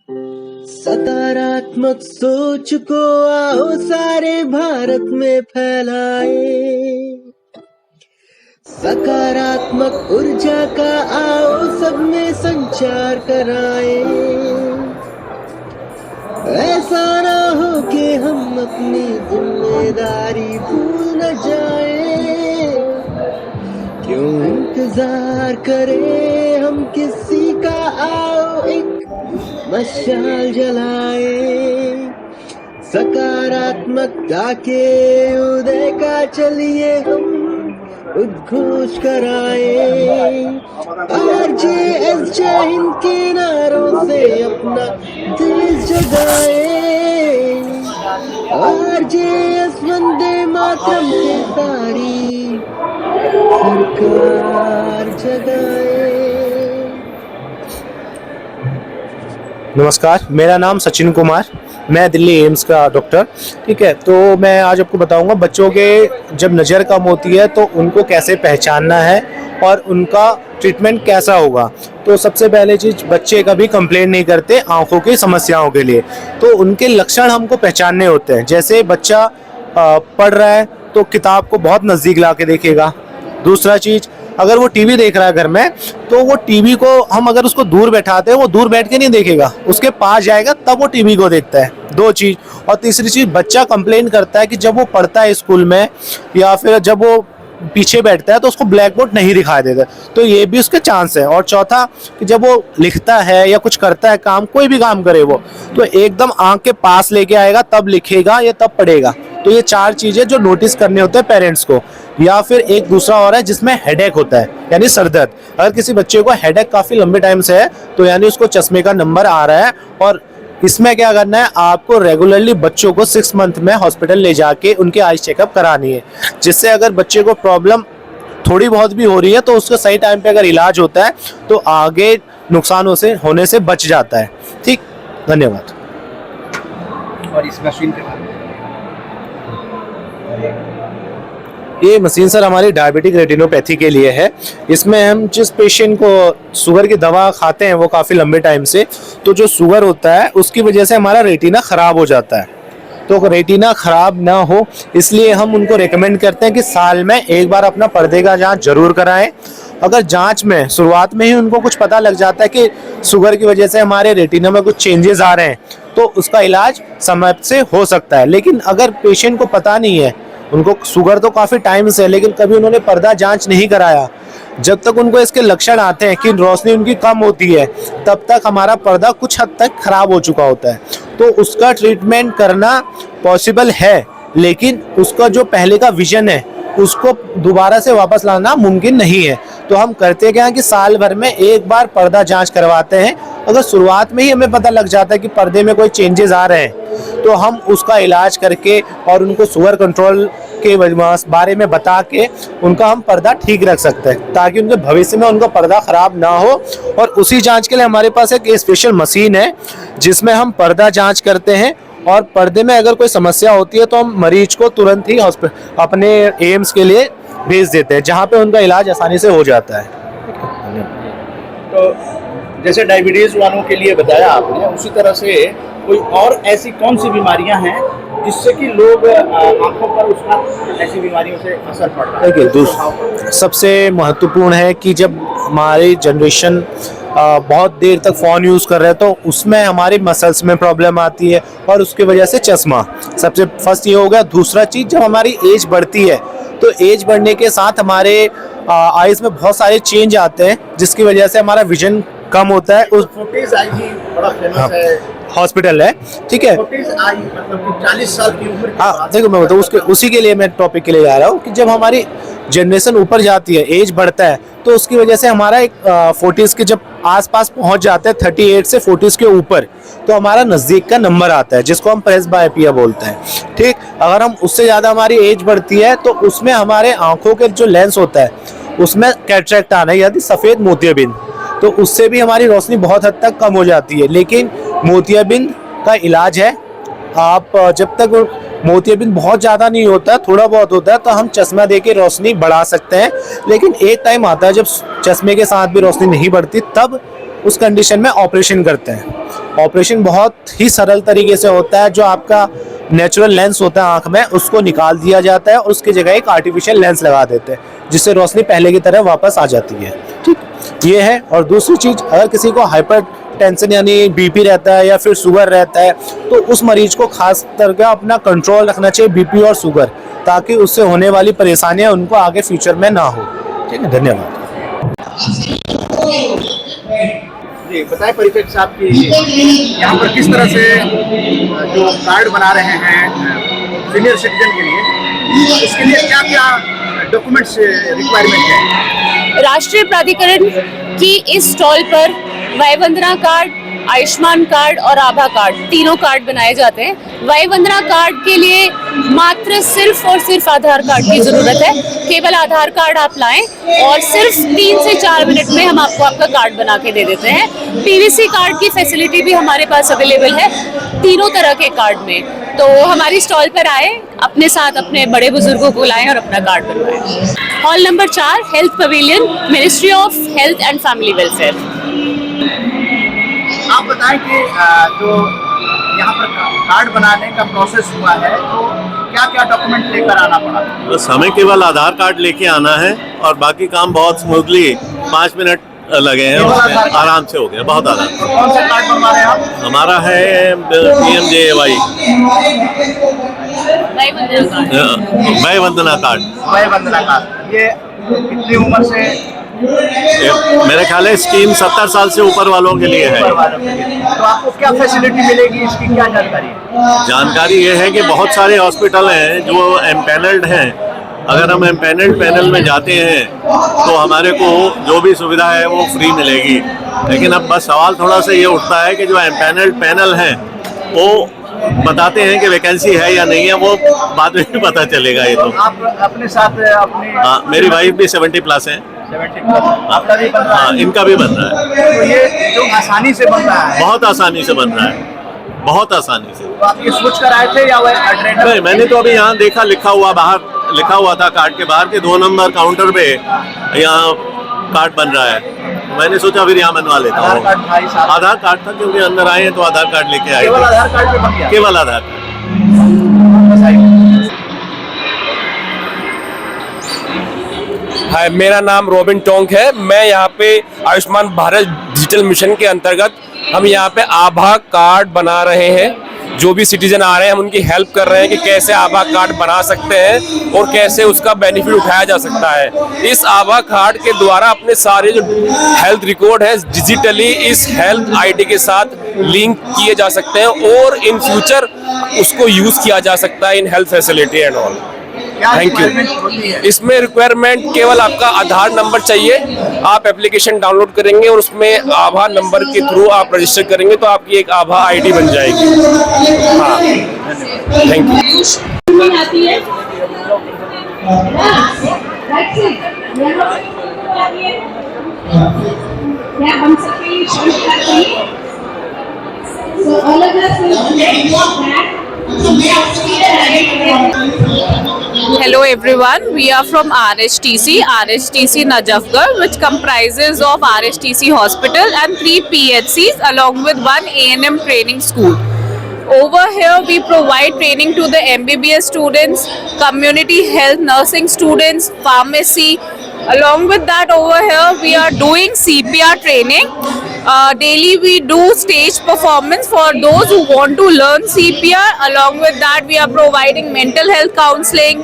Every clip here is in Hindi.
सकारात्मक सोच को आओ सारे भारत में फैलाए, सकारात्मक ऊर्जा का आओ सब में संचार कराए। ऐसा ना हो कि हम अपनी जिम्मेदारी भूल न जाए, क्यों इंतजार करें हम किसी का, आओ एक मशाल जलाए। सकारात्मकता के उदय का चलिए हम उद्घोष कराए। RJS जय हिंद के नारों से अपना देश जगाए, RJS वंदे मातरम के तारी सरकार जगाए। नमस्कार, मेरा नाम सचिन कुमार, मैं दिल्ली एम्स का डॉक्टर। ठीक है, तो मैं आज आपको बताऊंगा बच्चों के जब नज़र कम होती है तो उनको कैसे पहचानना है और उनका ट्रीटमेंट कैसा होगा। तो सबसे पहले चीज़, बच्चे कभी कंप्लेन नहीं करते आंखों की समस्याओं के लिए, तो उनके लक्षण हमको पहचानने होते हैं। जैसे बच्चा पढ़ रहा है तो किताब को बहुत नज़दीक ला के देखेगा। दूसरा चीज़, अगर वो टीवी देख रहा है घर में, तो वो टीवी को हम अगर उसको दूर बैठाते हैं, वो दूर बैठ के नहीं देखेगा, उसके पास जाएगा तब वो टीवी को देखता है। दो चीज़। और तीसरी चीज़, बच्चा कंप्लेन करता है कि जब वो पढ़ता है स्कूल में या फिर जब वो पीछे बैठता है तो उसको ब्लैक बोर्ड नहीं दिखाई देता, तो ये भी उसके चांस है। और चौथा कि जब वो लिखता है या कुछ करता है काम, कोई भी काम करे वो, तो एकदम आंख के पास लेके आएगा तब लिखेगा या तब पढ़ेगा। तो ये चार चीज़ें जो नोटिस करने होते हैं पेरेंट्स को। या फिर एक दूसरा और है जिसमें हेडेक होता है, यानी सरदर्द। अगर किसी बच्चे को हेडेक काफ़ी लंबे टाइम से है तो यानी उसको चश्मे का नंबर आ रहा है। और इसमें क्या करना है, आपको रेगुलरली बच्चों को 6 मंथ में हॉस्पिटल ले जाके उनके आई चेकअप करानी है, जिससे अगर बच्चे को प्रॉब्लम थोड़ी बहुत भी हो रही है तो उसका सही टाइम पे अगर इलाज होता है तो आगे नुकसान होने से बच जाता है। ठीक, धन्यवाद। और इस मशीन के बारे में, ये मशीन सर हमारी डायबिटिक रेटिनोपैथी के लिए है। इसमें हम जिस पेशेंट को शुगर की दवा खाते हैं वो काफ़ी लंबे टाइम से, तो जो शुगर होता है उसकी वजह से हमारा रेटिना ख़राब हो जाता है। तो रेटिना ख़राब ना हो इसलिए हम उनको रेकमेंड करते हैं कि साल में एक बार अपना पर्दे का जांच जरूर कराएं। अगर जांच में शुरुआत में ही उनको कुछ पता लग जाता है कि शुगर की वजह से हमारे रेटिना में कुछ चेंजेस आ रहे हैं तो उसका इलाज समय से हो सकता है। लेकिन अगर पेशेंट को पता नहीं है, उनको शुगर तो काफ़ी टाइम से है लेकिन कभी उन्होंने पर्दा जांच नहीं कराया, जब तक उनको इसके लक्षण आते हैं कि रोशनी उनकी कम होती है, तब तक हमारा पर्दा कुछ हद तक खराब हो चुका होता है। तो उसका ट्रीटमेंट करना पॉसिबल है, लेकिन उसका जो पहले का विजन है उसको दोबारा से वापस लाना मुमकिन नहीं है। तो हम करते क्या है कि साल भर में एक बार पर्दा जांच करवाते हैं। अगर शुरुआत में ही हमें पता लग जाता है कि पर्दे में कोई चेंजेस आ रहे हैं तो हम उसका इलाज करके और उनको शुगर कंट्रोल के बारे में बता के उनका हम पर्दा ठीक रख सकते हैं, ताकि उनके भविष्य में उनका पर्दा ख़राब ना हो। और उसी जांच के लिए हमारे पास एक स्पेशल मशीन है जिसमें हम पर्दा जांच करते हैं, और पर्दे में अगर कोई समस्या होती है तो हम मरीज को तुरंत ही अपने एम्स के लिए भेज देते हैं, जहाँ पे उनका इलाज आसानी से हो जाता है। तो जैसे डायबिटीज़ वालों के लिए बताया आपने, उसी तरह से कोई और ऐसी कौन सी बीमारियां हैं जिससे कि लोग आंखों पर उसका ऐसी बीमारियों से असर पड़ रहा है? देखिए, सबसे महत्वपूर्ण है कि जब हमारी जनरेशन बहुत देर तक फ़ोन यूज़ कर रहे हैं तो उसमें हमारी मसल्स में प्रॉब्लम आती है और उसकी वजह से चश्मा सबसे फर्स्ट ये हो गया। दूसरा चीज़, जब हमारी एज बढ़ती है तो एज बढ़ने के साथ हमारे आइज़ में बहुत सारे चेंज आते हैं, जिसकी वजह से हमारा विजन कम होता है। उस फोर्टीज आई भी बड़ा फेमस है, हॉस्पिटल है, ठीक है। फोर्टीज आई मतलब कि 40 साल की उम्र के हाँ, बाद। देखो मैं बताऊँ, उसी के लिए मैं टॉपिक के लिए जा रहा हूँ कि जब हमारी जनरेशन ऊपर जाती है, एज बढ़ता है, तो उसकी वजह से हमारा एक 40s के जब आसपास पहुंच जाते हैं, 38 से 40s के ऊपर, तो हमारा नज़दीक का नंबर आता है जिसको हम प्रेसबायोपिया बोलते हैं। ठीक, अगर हम उससे ज़्यादा हमारी एज बढ़ती है तो उसमें हमारे आँखों के जो लेंस होता है उसमें कैटरेक्ट आना है, यानी सफ़ेद मोतियाबिंद, तो उससे भी हमारी रोशनी बहुत हद तक कम हो जाती है। लेकिन मोतियाबिंद का इलाज है, आप जब तक मोतियाबिंद बहुत ज़्यादा नहीं होता, थोड़ा बहुत होता है, तो हम चश्मा दे के रोशनी बढ़ा सकते हैं। लेकिन एक टाइम आता है जब चश्मे के साथ भी रोशनी नहीं बढ़ती, तब उस कंडीशन में ऑपरेशन करते हैं। ऑपरेशन बहुत ही सरल तरीके से होता है। जो आपका नेचुरल लेंस होता है आँख में, उसको निकाल दिया जाता है और उसकी जगह एक आर्टिफिशियल लेंस लगा देते हैं, जिससे रोशनी पहले की तरह वापस आ जाती है। ठीक, ये है। और दूसरी चीज़, अगर किसी को हाइपर टेंशन यानी बीपी रहता है या फिर शुगर रहता है, तो उस मरीज को खास करके अपना कंट्रोल रखना चाहिए बीपी और शुगर, ताकि उससे होने वाली परेशानियां उनको आगे फ्यूचर में ना हो। ठीक है, धन्यवाद। जी बताएं परिचय साहब की, यहाँ पर किस तरह से जो कार्ड बना रहे हैं सीनियर सिटीजन के लिए, इसके लिए क्या क्या डॉक्यूमेंट्स रिक्वायरमेंट है? राष्ट्रीय प्राधिकरण की इस स्टॉल पर वय वंदना कार्ड, आयुष्मान कार्ड और आभा कार्ड, तीनों कार्ड बनाए जाते हैं। वय वंदना कार्ड के लिए मात्र सिर्फ और सिर्फ आधार कार्ड की जरूरत है। केवल आधार कार्ड आप लाएं और सिर्फ 3 से 4 मिनट में हम आपको आपका कार्ड बना के दे देते हैं। पीवीसी कार्ड की फैसिलिटी भी हमारे पास अवेलेबल है तीनों तरह के कार्ड में। तो हमारी स्टॉल पर आए, अपने साथ अपने बड़े बुजुर्गों को लाएं और अपना कार्ड बनवाएं। Hall number 4, health pavilion, ministry of health and family welfare. आप बताएं कि जो यहाँ पर कार्ड बनाने का प्रोसेस हुआ है, तो क्या क्या डॉक्यूमेंट लेकर आना पड़ा? बस हमें केवल आधार कार्ड लेके आना है और बाकी काम बहुत स्मूथली 5 मिनट लगे हैं, उसमें आराम से हो गया, बहुत आराम। कौन सा कार्ड बनवा रहे हैं आप? हमारा है PMJAY वय वंदना कार्ड। वय वंदना कार्ड, ये कितनी उम्र से? मेरे ख्याल है स्कीम 70 साल से ऊपर वालों के लिए है। तो आपको क्या फैसिलिटी मिलेगी, इसकी क्या जानकारी है? जानकारी ये है कि बहुत सारे हॉस्पिटल हैं जो एम्पैनल्ड हैं। अगर हम एम्पैनल्ड पैनल में जाते हैं तो हमारे को जो भी सुविधा है वो फ्री मिलेगी। लेकिन अब बस सवाल थोड़ा सा ये उठता है कि जो एम्पैनल्ड पैनल हैं वो बताते हैं कि वैकेंसी है या नहीं है, वो बाद में भी पता चलेगा। ये तो आप अपने साथ अपनी? हाँ, मेरी वाइफ भी 70+ है। 70+, आपका भी बन रहा है? हाँ, इनका भी बन रहा है। तो ये जो आसानी से बन रहा है? बहुत आसानी से बन रहा है, बहुत आसानी से। तो आप ये सोच कर आए थे या वह अटेंडर? नहीं, मैंने तो अभी यहाँ देखा, लिखा हुआ बाहर लिखा हुआ था कार्ड के बाहर के 2 नंबर काउंटर पे यहाँ कार्ड बन रहा है। मैंने सोचा फिर यहाँ बनवा लेता हूँ। आधार कार्ड था, क्योंकि अंदर आए हैं तो आधार कार्ड लेके आए। केवल आधार कार्ड पे बन गया? केवल आधार कार्ड। हाय, मेरा नाम रॉबिन टोंक है। मैं यहाँ पे आयुष्मान भारत डिजिटल मिशन के अंतर्गत हम यहाँ पे आभा कार्ड बना रहे हैं। जो भी सिटीजन आ रहे हैं हम उनकी हेल्प कर रहे हैं कि कैसे आभा कार्ड बना सकते हैं और कैसे उसका बेनिफिट उठाया जा सकता है। इस आभा कार्ड के द्वारा अपने सारे जो हेल्थ रिकॉर्ड है डिजिटली इस हेल्थ आईडी के साथ लिंक किए जा सकते हैं और इन फ्यूचर उसको यूज किया जा सकता है in health facility and all. Thank you. इसमें रिक्वायरमेंट केवल आपका आधार नंबर चाहिए। आप एप्लीकेशन डाउनलोड करेंगे और उसमें आभा नंबर के थ्रू आप रजिस्टर करेंगे तो आपकी एक आभा आईडी बन जाएगी। हाँ, thank you. Hello everyone, we are from RHTC Najafgarh, which comprises of RHTC Hospital and 3 PHCs along with 1 A&M training school. Over here we provide training to the MBBS students, community health nursing students, pharmacy. Along with that, over here we are doing CPR training. Daily we do stage performance for those who want to learn CPR. Along with that, we are providing mental health counseling.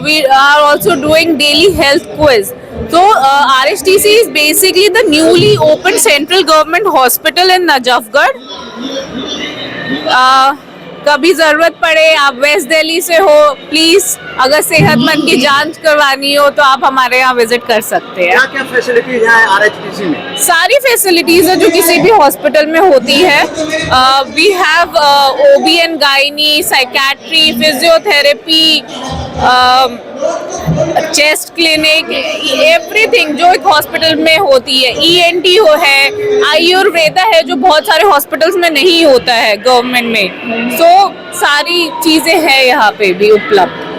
We are also doing daily health quiz. So RHTC is basically the newly opened central government hospital in Najafgarh. कभी जरूरत पड़े, आप वेस्ट दिल्ली से हो, प्लीज अगर सेहतमंद की जांच करवानी हो तो आप हमारे यहाँ विजिट कर सकते हैं। क्या क्या फैसिलिटीज है आरएचटीसी में? सारी फैसिलिटीज है जो किसी भी हॉस्पिटल में होती है। We have OB and gynae, psychiatry, physiotherapy, chest clinic, everything जो एक हॉस्पिटल में होती है। ENT है, आयुर्वेदा है जो बहुत सारे हॉस्पिटल्स में नहीं होता है गवर्नमेंट में। सो सारी चीजें हैं यहाँ पे भी उपलब्ध।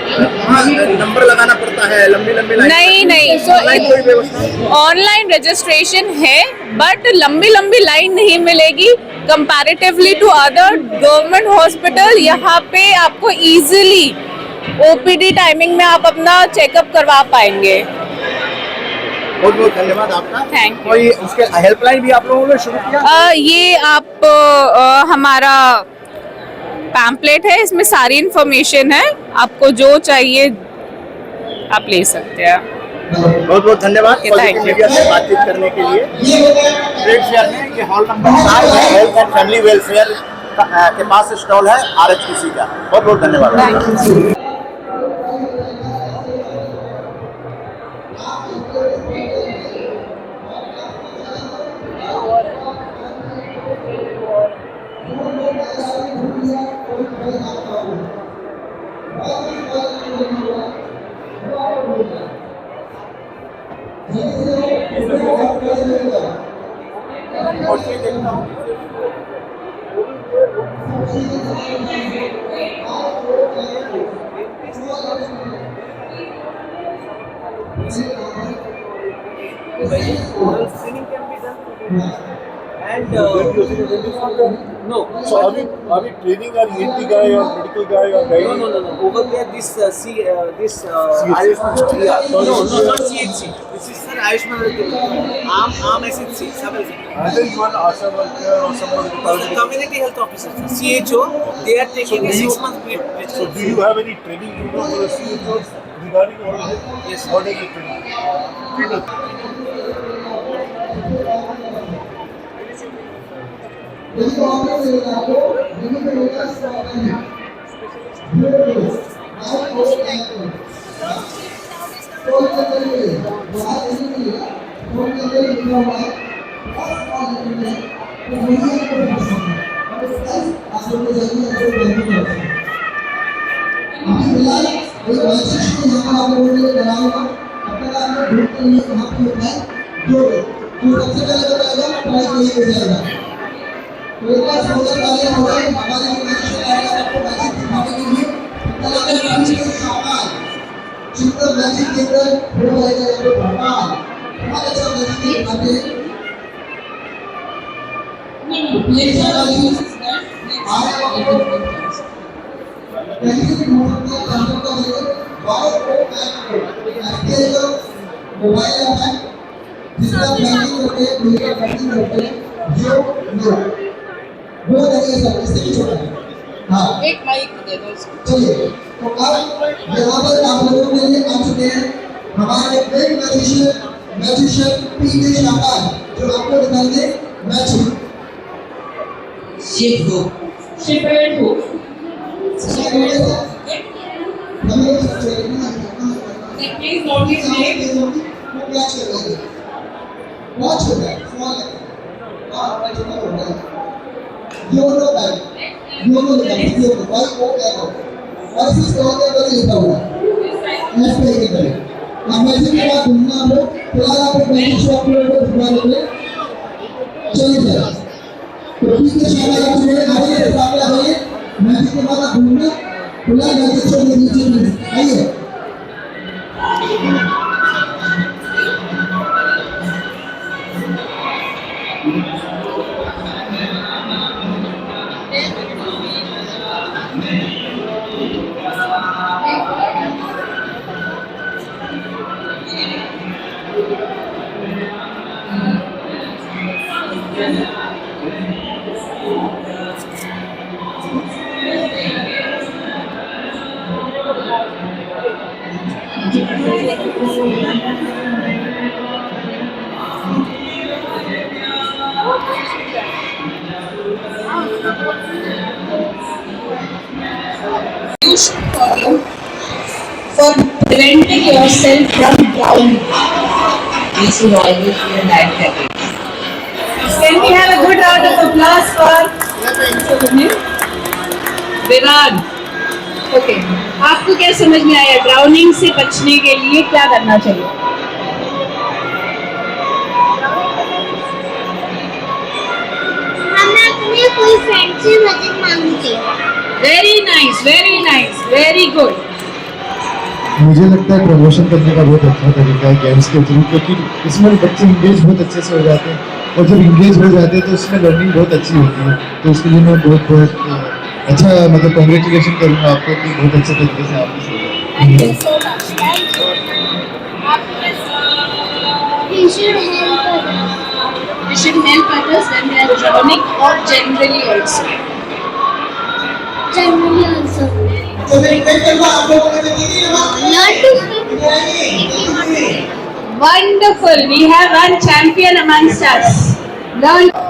वहाँ नंबर लगाना पड़ता है, लंबी लंबी लाइन? नहीं ऑनलाइन कोई व्यवस्था? सो ऑनलाइन रजिस्ट्रेशन है बट लंबी लंबी लाइन नहीं मिलेगी comparatively to other government hospital. यहाँ पे आपको इजीली ओपीडी टाइमिंग में आप अपना चेकअप करवा पाएंगे। बहुत बहुत धन्यवाद आपका। Thank you. कोई उसके हेल्पलाइन भी आप लोगों ने शुरू किया? ये आप हमारा पैम्पलेट है, इसमें सारी इंफॉर्मेशन है, आपको जो चाहिए आप ले सकते हैं। बहुत बहुत धन्यवाद Okay, thank you. मीडिया से बातचीत करने के लिए। ट्रेड फेयर में ये हॉल नंबर 4 है, हेल्थ एंड फैमिली वेलफेयर के पास स्टॉल है RHTC का। बहुत बहुत धन्यवाद। No. So are we training our ENT guy or medical guy or guy? No. Over there, this Ayushman. Yeah. No, not CHC. This is sir Ayushman. Arm SHC. Either you are an ASHA worker or someone The community health officer, sir. CHO. They are taking a 6-month period. So do you have any training program for the CHOs regarding all this? Yes. What is the training? एक माइक दे दो इसको। चलिए तो अब यहाँ पर आप लोगों के लिए आ चुके हैं हमारे ग्रेट मैजिशियन पीके शाह जो आपको दिखाएंगे मैजिक शिव हो please note his name. Watch हो गया fall YONO bank YONO bank YONO Y O N O और इस स्टॉक के ऊपर लिखा हुआ है एस पे के तरह अब मैजिक के बाद घूमना हम लोग फिलहाल आप एक मैजिक शॉप को घुमा लेंगे। चलिए सर तो पीके शाह आप जो है आइए सामने आइए मैजिक के बाद आप घूमना फिलहाल मैजिक शॉप के नीचे आइए। For preventing yourself from drowning. This will always be a life jacket. Can we have a good round of applause for Viran? Okay. आपको क्या समझ में आया ड्राउनिंग से बचने के लिए क्या करना चाहिए? हमें अपने कोई फ्रेंड से मदद मांगनी चाहिए। Very nice, very nice, very good. मुझे लगता है प्रमोशन करने का बहुत अच्छा तरीका है गेम्स के थ्रू, क्योंकि इसमें बच्चे इंगेज बहुत अच्छे से हो जाते हैं, और जब इंगेज हो जाते हैं तो उसमें लर्निंग बहुत अच्छी होती है। तो उसके लिए मैं बहुत बहुत अच्छा मतलब कॉन्ग्रेचुलेशन करूँगा आपको कि बहुत अच्छे तरीके से आपने सीखा। Thank you so much. Thank you. We should help others. We should help others when they are drowning or generally also. Generally also. तो मैं रिक्वेस्ट करूँगा आप लोगों ने दीदी Learn to swim. Wonderful. We have one champion amongst us. Learn.